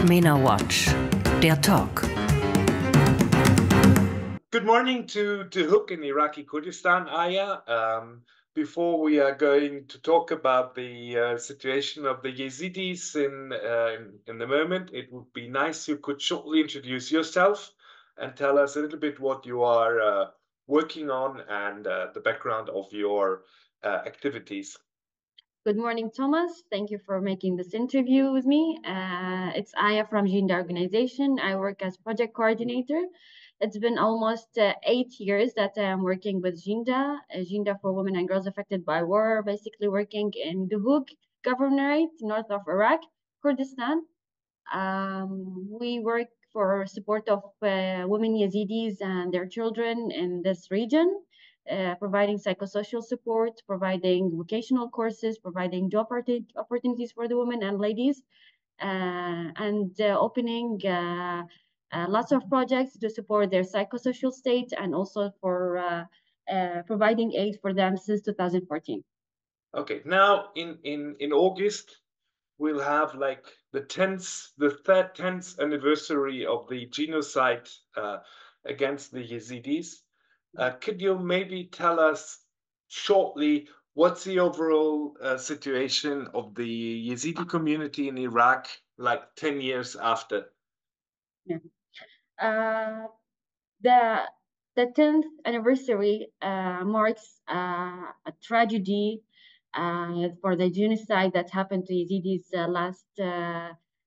Mena-Watch, der Talk. Good morning to Hook in Iraqi Kurdistan, Aya. Before we are going to talk about the situation of the Yazidis in the moment, it would be nice you could shortly introduce yourself and tell us a little bit what you are working on and the background of your activities. Good morning, Thomas. Thank you for making this interview with me. It's Aya from Jinda organization. I work as project coordinator. It's been almost 8 years that I'm working with Jinda, Jinda for Women and Girls Affected by War, basically working in the Hook Governorate, north of Iraq, Kurdistan. We work for support of women Yazidis and their children in this region. Providing psychosocial support, providing vocational courses, providing job opportunities for the women and ladies, and opening lots of projects to support their psychosocial state and also for providing aid for them since 2014. Okay, now in August, we'll have like the 10th anniversary of the genocide against the Yazidis. Could you maybe tell us shortly what's the overall situation of the Yazidi community in Iraq like 10 years after? Yeah. The 10th anniversary marks a tragedy for the genocide that happened to Yazidis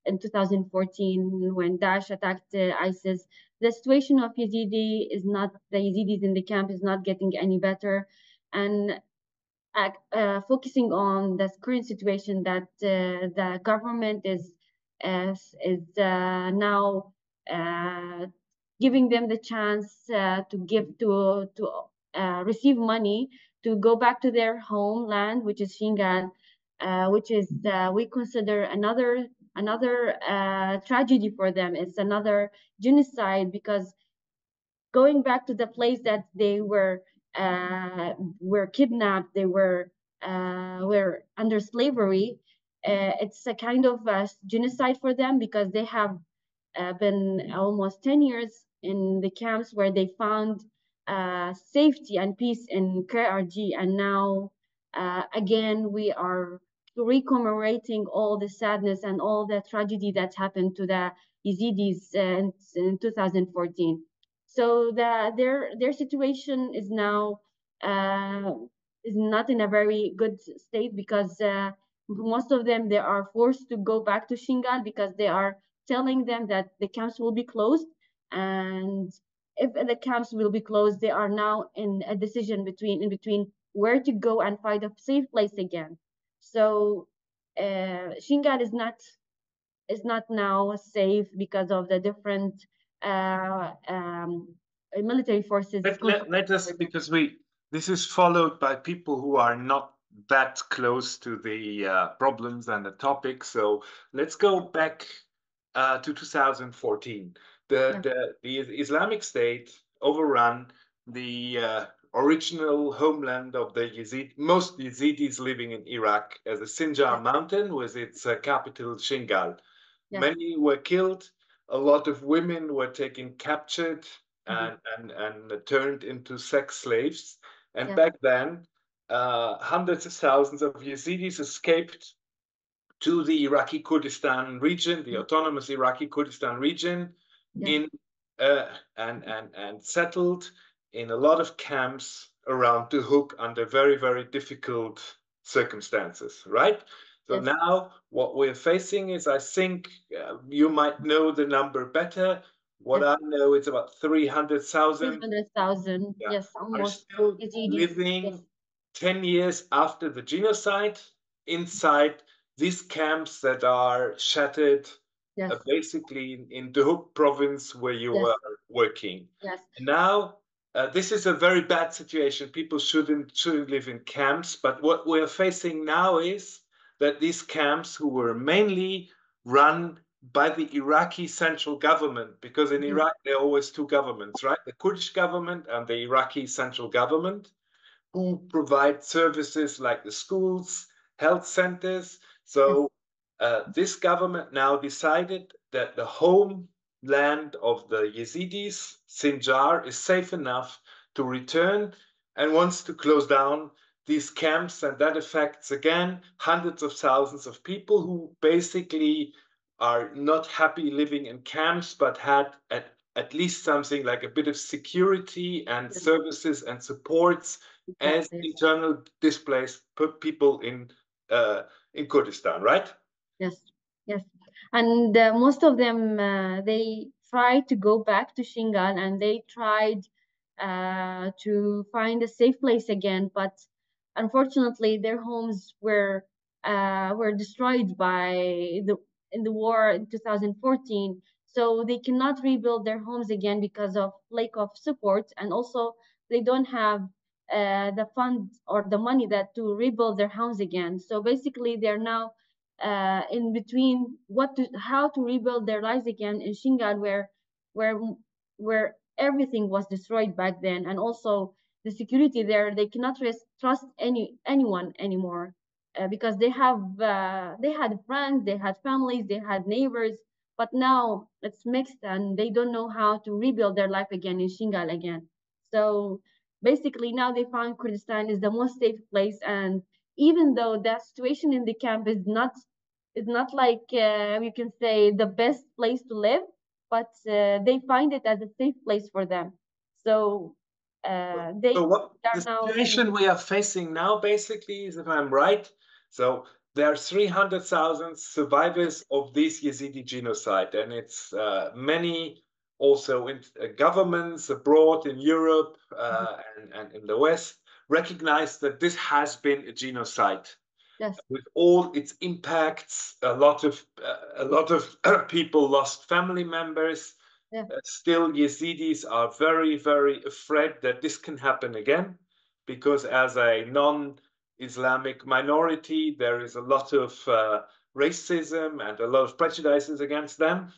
in 2014 when Daesh attacked ISIS. The situation of Yazidi is not, the Yazidis in the camp is not getting any better. And focusing on the current situation that the government is now giving them the chance to receive money to go back to their homeland, which is Shingal, which is we consider another tragedy for them. It's another genocide because going back to the place that they were kidnapped, they were under slavery. It's a kind of genocide for them because they have been almost 10 years in the camps where they found safety and peace in KRG, and now again we are recommemorating all the sadness and all the tragedy that happened to the Yazidis in 2014. So their situation is now is not in a very good state because most of them, they are forced to go back to Shingal because they are telling them that the camps will be closed, and if the camps will be closed, they are now in a decision in between where to go and find a safe place again. So Shingal is not now safe because of the different military forces. Let us, because this is followed by people who are not that close to the problems and the topic. So let's go back to 2014. The Islamic State overran the original homeland of the most Yazidis living in Iraq as the Sinjar Mountain with its capital Shingal. Yeah. Many were killed. A lot of women were taken captured and turned into sex slaves. And back then, hundreds of thousands of Yazidis escaped to the Iraqi Kurdistan region, the autonomous Iraqi Kurdistan region, and settled in a lot of camps around the Hook under very, very difficult circumstances, right? So now what we're facing is, I think you might know the number better. What I know, it's about 300,000. 300,000, yes, almost. Are still living 10 years after the genocide inside these camps that are shattered, basically in the Hook province where you are working. Yes. Now, this is a very bad situation. People shouldn't live in camps. But what we're facing now is that these camps, who were mainly run by the Iraqi central government, because in Iraq there are always two governments, right? The Kurdish government and the Iraqi central government, who provide services like the schools, health centers. So this government now decided that the homeland of the Yazidis, Sinjar, is safe enough to return and wants to close down these camps, and that affects again hundreds of thousands of people who basically are not happy living in camps, but had at least something like a bit of security and services and supports as internal displaced people in Kurdistan, right? Yes, yes. And most of them, they tried to go back to Shingal, and they tried to find a safe place again, but unfortunately their homes were destroyed by in the war in 2014, so they cannot rebuild their homes again because of lack of support, and also they don't have the funds or the money that to rebuild their homes again. So basically they're now in between how to rebuild their lives again in Shingal, where where everything was destroyed back then, and also the security there, they cannot trust anyone anymore, because they had friends, they had families, they had neighbors, but now it's mixed and they don't know how to rebuild their life again in Shingal again. So basically now they found Kurdistan is the most safe place, and even though that situation in the camp is not like you can say the best place to live, but they find it as a safe place for them. So So what are the now situation we are facing now basically is, if I'm right, so there are 300,000 survivors of this Yazidi genocide, and it's many also in governments abroad in Europe and in the West recognize that this has been a genocide. yes, With all its impacts. A lot of people lost family members. yeah, Still, Yazidis are very, very afraid that this can happen again, because as a non-Islamic minority, there is a lot of racism and a lot of prejudices against them.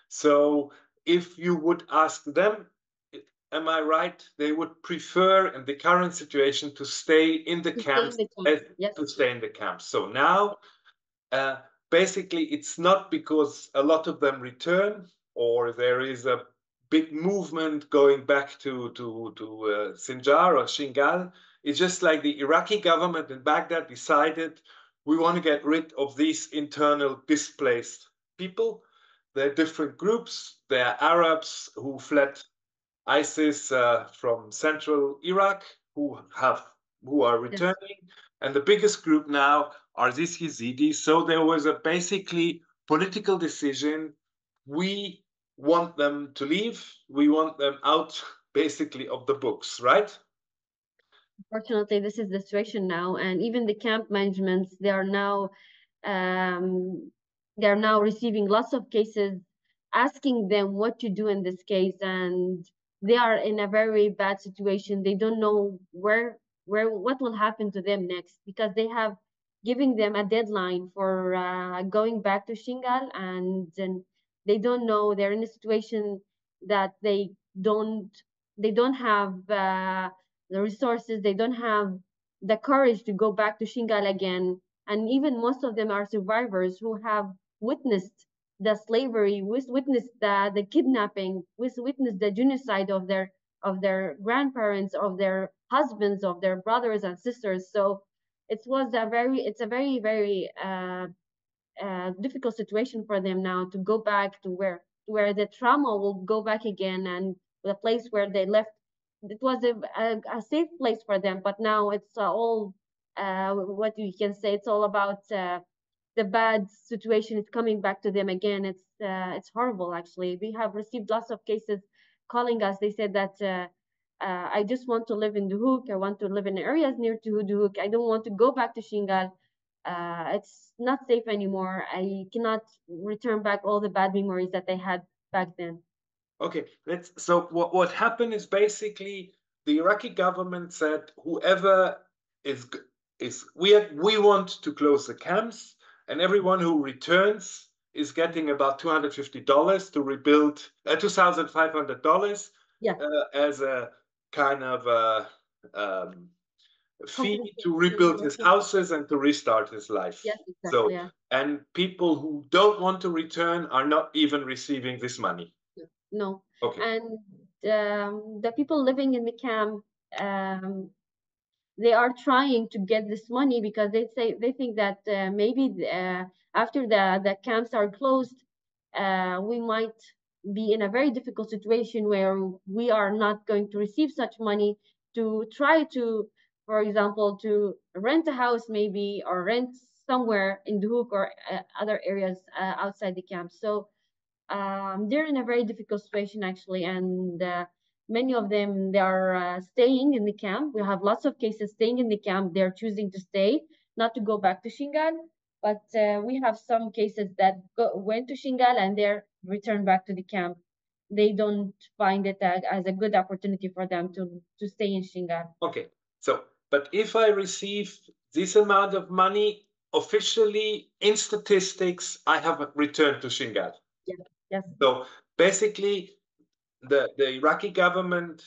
So if you would ask them, am I right? They would prefer in the current situation to stay in the to stay in camps the camp. Yes, to stay in the camps. So now, basically, it's not because a lot of them return or there is a big movement going back to Sinjar or Shingal. It's just like the Iraqi government in Baghdad decided we want to get rid of these internal displaced people. They're different groups. They're Arabs who fled ISIS from central Iraq who are yes. returning, and the biggest group now are these Yazidis. So there was a basically political decision. We want them to leave. We want them out basically of the books, right? Unfortunately, this is the situation now, and even the camp managements, um, they are now receiving lots of cases asking them what to do in this case, and they are in a very bad situation. They don't know what will happen to them next, because they have giving them a deadline for going back to Shingal, and then they don't know. They're in a situation that don't they don't have the resources, they don't have the courage to go back to Shingal again. And even most of them are survivors who have witnessed the slavery, witnessed the kidnapping, witnessed the genocide of their grandparents, of their husbands, of their brothers and sisters. So it's a very difficult situation for them now to go back to where the trauma will go back again, and the place where they left, it was a safe place for them, but now it's all what you can say, it's all about the bad situation is coming back to them again. It's horrible. Actually, we have received lots of cases calling us. They said that I just want to live in Duhok. I want to live in areas near to Duhok. I don't want to go back to Shingal. It's not safe anymore. I cannot return back all the bad memories that I had back then. Okay, so what happened is basically the Iraqi government said whoever is we want to close the camps, and everyone who returns is getting about $250 to rebuild, $2,500 Yeah, as a kind of um, fee to rebuild his houses and to restart his life. Yes, exactly. So, Yeah. and people who don't want to return are not even receiving this money. No. Okay. And the people living in the camp, they are trying to get this money because they think that maybe after the camps are closed, we might be in a very difficult situation where we are not going to receive such money to try to, for example, to rent a house maybe, or rent somewhere in Duhok or other areas outside the camp. So they're in a very difficult situation actually, and many of them, they are staying in the camp. We have lots of cases staying in the camp. They're choosing to stay, not to go back to Shingal. But we have some cases that went to Shingal and they're returned back to the camp. They don't find it as a good opportunity for them to stay in Shingal. Okay, so, but if I receive this amount of money, officially in statistics, I have returned to Shingal. Yeah. Yes. So basically, the Iraqi government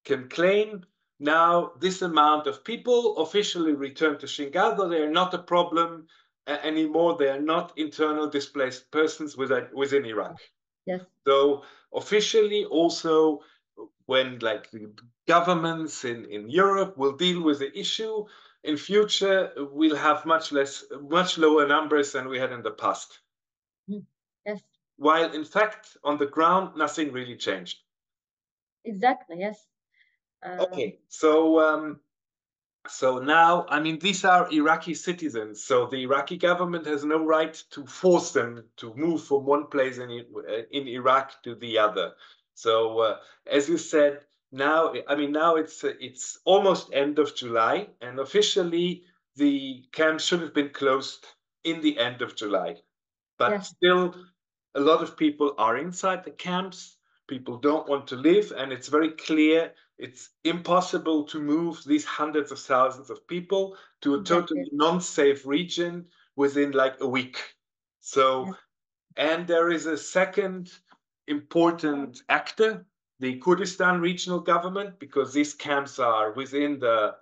can claim now this amount of people officially returned to Shingal, though they are not a problem anymore. They are not internal displaced persons within Iraq. Yes. So officially, also, when like the governments in Europe will deal with the issue in future, we'll have much lower numbers than we had in the past. Yes. While in fact, on the ground, nothing really changed. Exactly. Yes. Okay, so so now, I mean, these are Iraqi citizens, so the Iraqi government has no right to force them to move from one place in Iraq to the other. So as you said, now, I mean, now it's almost end of July, and officially the camp should have been closed in the end of July. But Yes. still, a lot of people are inside the camps. People don't want to live, and it's very clear it's impossible to move these hundreds of thousands of people to a totally non-safe region within like a week. So, Yes. and there is a second important actor, the Kurdistan regional government, because these camps are within the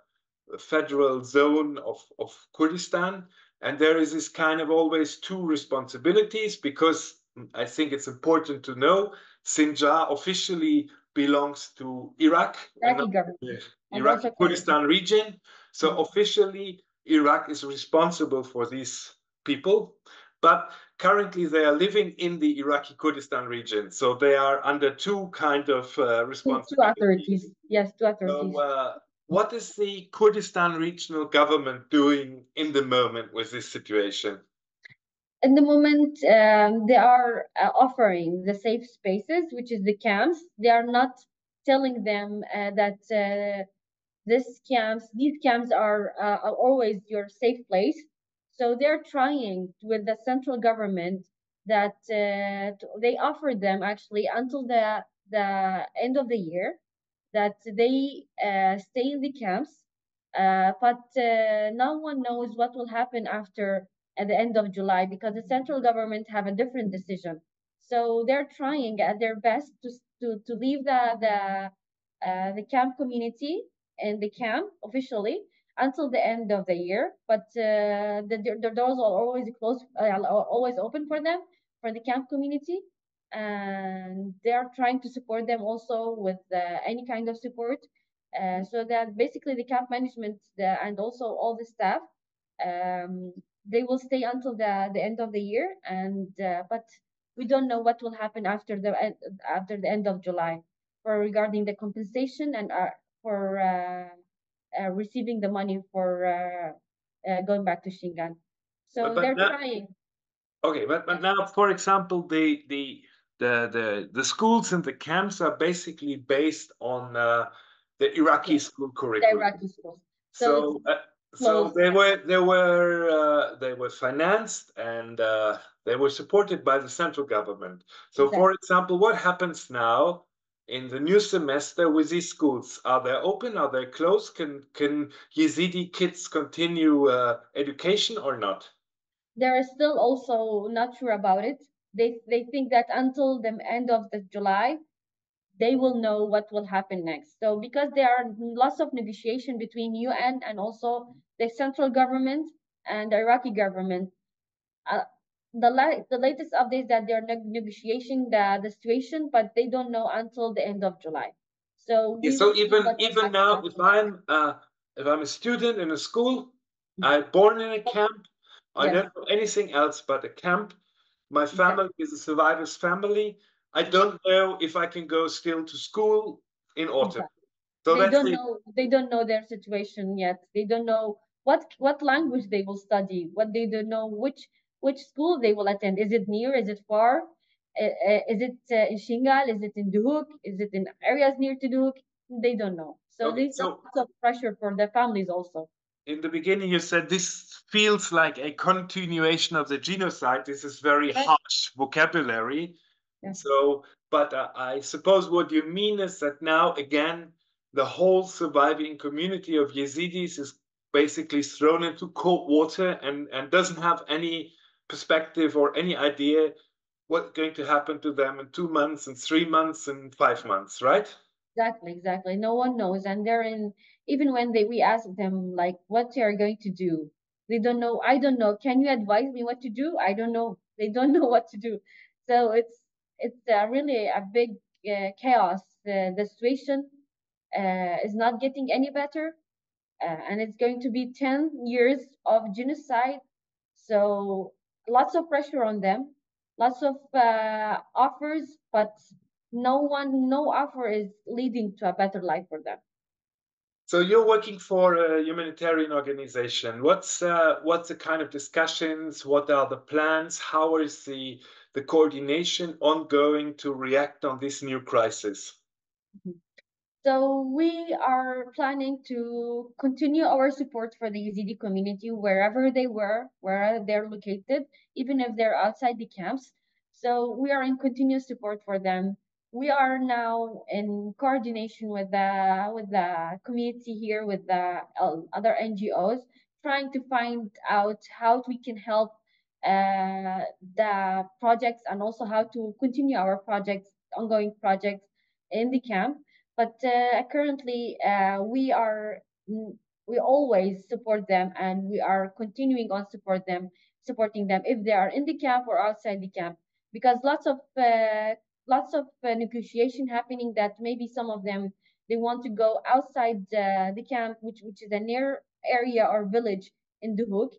federal zone of Kurdistan. And there is this kind of always two responsibilities, because I think it's important to know Sinjar officially belongs to Iraq, Iraqi government. Iraqi Kurdistan region. So officially, Iraq is responsible for these people, but currently they are living in the Iraqi Kurdistan region. So they are under two kind of responsibilities. Two authorities. Yes, two authorities. So what is the Kurdistan regional government doing in the moment with this situation? At the moment, they are offering the safe spaces, which is the camps. They are not telling them that these camps are always your safe place. So they're trying with the central government that they offer them actually until the end of the year, that they stay in the camps, but no one knows what will happen after at the end of July, because the central government have a different decision. So they're trying at their best to leave the camp community and the camp officially until the end of the year, but the doors are always closed, are always open for them, for the camp community, and they are trying to support them also with any kind of support, so that basically the camp management and also all the staff, they will stay until the end of the year, and but we don't know what will happen after the end of July for regarding the compensation and for receiving the money for going back to Shingan. So they're trying. Okay, but now, for example, the schools and the camps are basically based on the Iraqi school curriculum. The Iraqi schools. So they were financed and they were supported by the central government. So, for example, what happens now in the new semester with these schools? Are they open? Are they closed? Can Yazidi kids continue education or not? They're still also not sure about it. They think that until the end of the July, they will know what will happen next. So because there are lots of negotiation between UN and also the central government and the Iraqi government, uh, the latest update is that they're negotiating the situation, but they don't know until the end of July. So Yeah, we so will see even what will even happen now, after. if I'm a student in a school, I'm born in a camp. I Yes, don't know anything else but a camp. My exactly. family is a survivor's family. I don't know if I can go still to school in autumn. Exactly. So They that's don't the know. They don't know their situation yet. They don't know what language they will study. What they don't know which school they will attend. Is it near? Is it far? Is it in Shingal? Is it in Duhok? Is it in areas near to Duhok? They don't know. So okay. there's So lots of pressure for the families also. in the beginning, you said this feels like a continuation of the genocide. This is very Right? harsh vocabulary. Yeah. So, but I suppose what you mean is that now again, the whole surviving community of Yazidis is basically thrown into cold water and doesn't have any perspective or any idea what's going to happen to them in 2 months and 3 months and 5 months, right? Exactly, exactly. No one knows, and they're in. Even when we ask them like what they are going to do, they don't know. I don't know. Can you advise me what to do? I don't know. They don't know what to do. So it's really a big chaos. The situation is not getting any better, and it's going to be 10 years of genocide. So lots of pressure on them, lots of offers, but no offer is leading to a better life for them. So you're working for a humanitarian organization. What's the kind of discussions? What are the plans? How is the coordination ongoing to react on this new crisis? So we are planning to continue our support for the Yazidi community wherever they were, wherever they're located, even if they're outside the camps. So we are in continuous support for them. We are now in coordination with the community here, with the other NGOs, trying to find out how we can help the projects and also how to continue our projects, ongoing projects in the camp. But currently, we always support them, and we are continuing on supporting them if they are in the camp or outside the camp, because lots of negotiation happening that maybe some of them they want to go outside the camp, which is a near area or village in Duhok.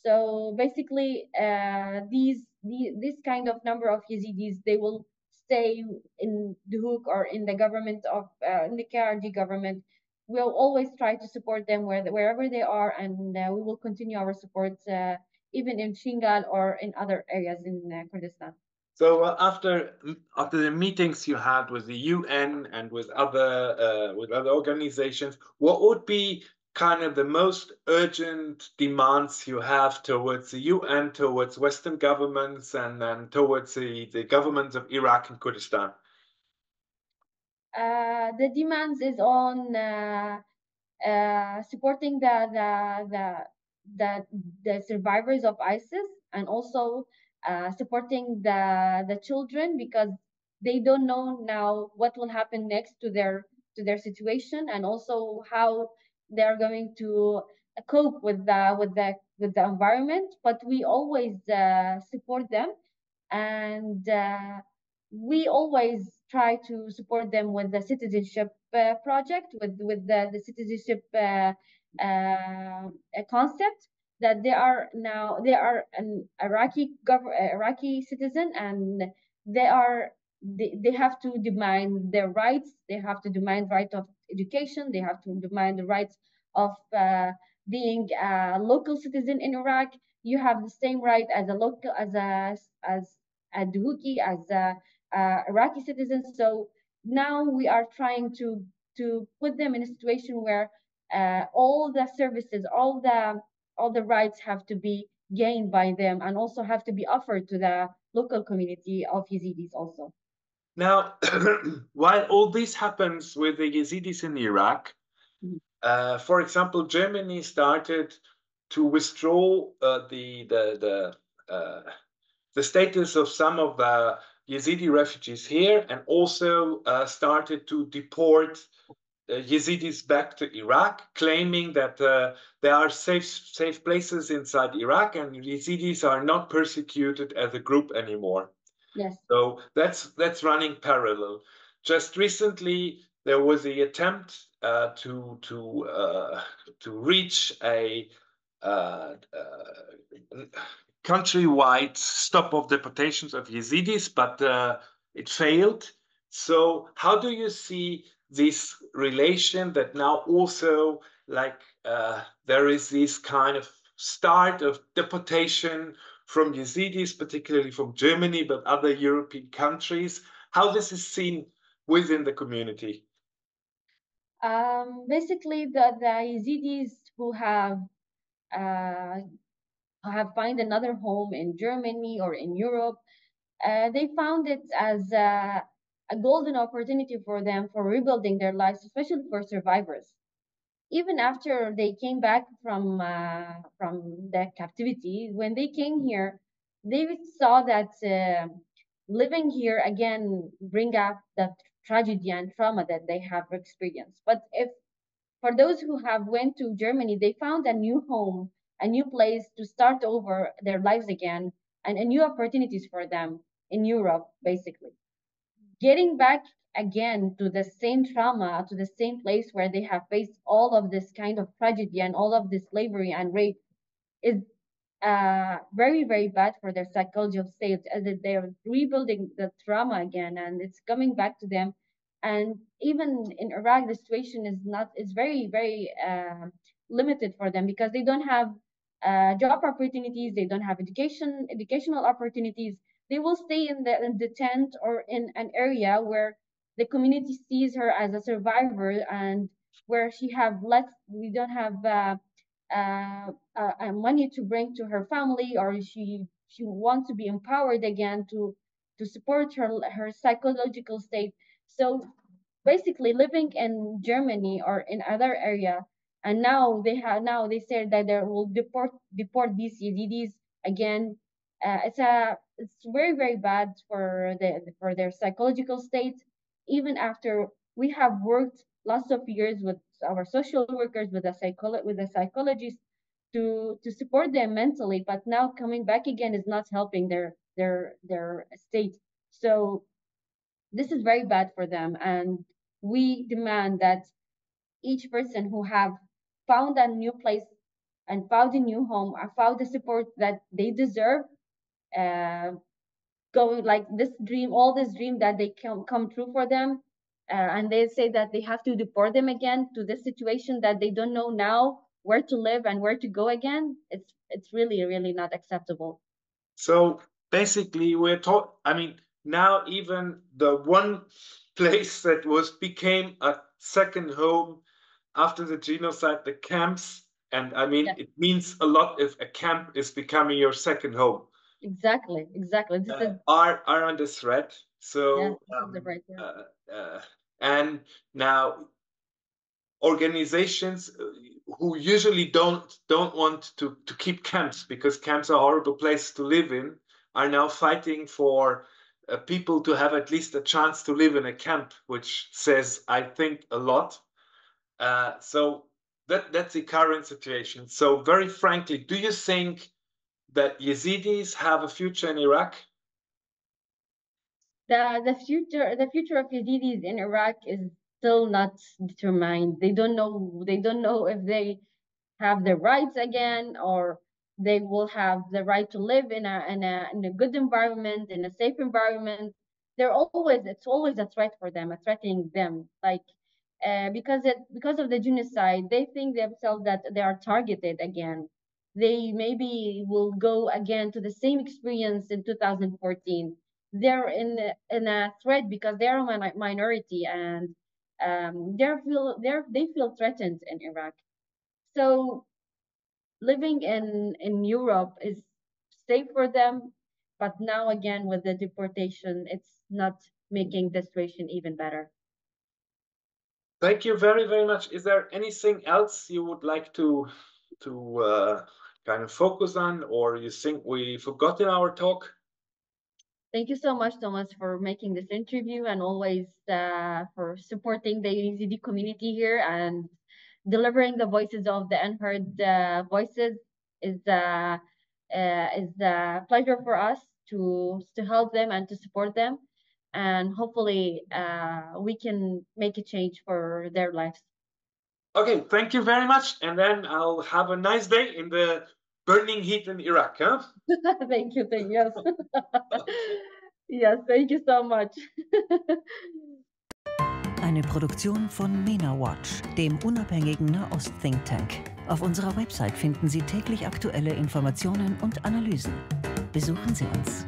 So basically, this kind of number of Yazidis, they will stay in Duhok or in the government of in the KRG government. We'll always try to support them wherever they are, and we will continue our support even in Shingal or in other areas in Kurdistan. So after the meetings you had with the UN and with other organizations, what would be kind of the most urgent demands you have towards the UN, towards Western governments, and then towards the governments of Iraq and Kurdistan? The demands is on supporting the survivors of ISIS, and also supporting the children, because they don't know now what will happen next to their situation, and also how they're going to cope with the environment. But we always support them, and we always try to support them with the citizenship project, with the citizenship concept, that they are an Iraqi citizen, and they have to demand their rights. They have to demand right of education. They have to demand the rights of being a local citizen in Iraq. You have the same right as a local as Duhuki, as Iraqi citizens. So now we are trying to put them in a situation where all the services, all the rights have to be gained by them, and also have to be offered to the local community of Yazidis also. Now, while all this happens with the Yazidis in Iraq, for example, Germany started to withdraw the status of some of the Yazidi refugees here and also started to deport Yazidis back to Iraq, claiming that there are safe places inside Iraq and Yazidis are not persecuted as a group anymore. Yes. So that's running parallel. Just recently, there was the attempt to reach a countrywide stop of deportations of Yazidis, but it failed. So how do you see this relation that now also like there is this kind of start of deportation from Yazidis, particularly from Germany, but other European countries, how this is seen within the community? Basically, the Yazidis who find another home in Germany or in Europe, they found it as a golden opportunity for them for rebuilding their lives, especially for survivors. Even after they came back from the captivity, when they came here, they saw that living here again bring up the tragedy and trauma that they have experienced. But if for those who have went to Germany, they found a new home, a new place to start over their lives again, and a new opportunities for them in Europe, basically. Getting back again to the same trauma, to the same place where they have faced all of this kind of tragedy and all of this slavery and rape is very, very bad for their psychological state as they're rebuilding the trauma again and it's coming back to them. And even in Iraq, the situation is very, very limited for them because they don't have job opportunities, they don't have educational opportunities. They will stay in the tent or in an area where the community sees her as a survivor and where she have less, we don't have money to bring to her family, or she wants to be empowered again to support her psychological state. So basically, living in Germany or in other area, and now they said that they will deport these Yazidis again. It's very, very bad for their psychological state. Even after we have worked lots of years with our social workers, with the psychologists to support them mentally, but now coming back again is not helping their state. So this is very bad for them, and we demand that each person who have found a new place and found a new home or found the support that they deserve, uh, going like this dream, all this dream that they come true for them, and they say that they have to deport them again to this situation that they don't know now where to live and where to go again. It's really, really not acceptable. So basically, we're taught. I mean, now even the one place that became a second home after the genocide, the camps, and I mean, Yeah. it means a lot if a camp is becoming your second home. Exactly. This is Are under threat. yeah, So this is the right word. and now organizations who usually don't want to keep camps because camps are a horrible place to live in are now fighting for people to have at least a chance to live in a camp, which says, I think, a lot. So that's the current situation. So very frankly, do you think that Yazidis have a future in Iraq? The future of Yazidis in Iraq is still not determined. They don't know if they have the rights again, or they will have the right to live in a good environment, in a safe environment. It's always a threat for them, a threatening them. Like because of the genocide, they think themselves that they are targeted again. They maybe will go again to the same experience in 2014. They're in a threat because they're a minority, and they feel threatened in Iraq. So living in Europe is safe for them, but now again with the deportation, it's not making the situation even better. Thank you very, very much. Is there anything else you would like to kind of focus on, or you think we forgot in our talk? Thank you so much, Thomas, for making this interview and always for supporting the Yazidi community here and delivering the voices of the unheard voices is a pleasure for us to help them and to support them, and hopefully we can make a change for their lives. Okay, thank you very much, and then I'll have a nice day in the burning heat in Iraq, huh? Thank you, yes. Yes, thank you so much. Eine Produktion von Mena-Watch, dem unabhängigen Nahost-Thinktank. Auf unserer Website finden Sie täglich aktuelle Informationen und Analysen. Besuchen Sie uns.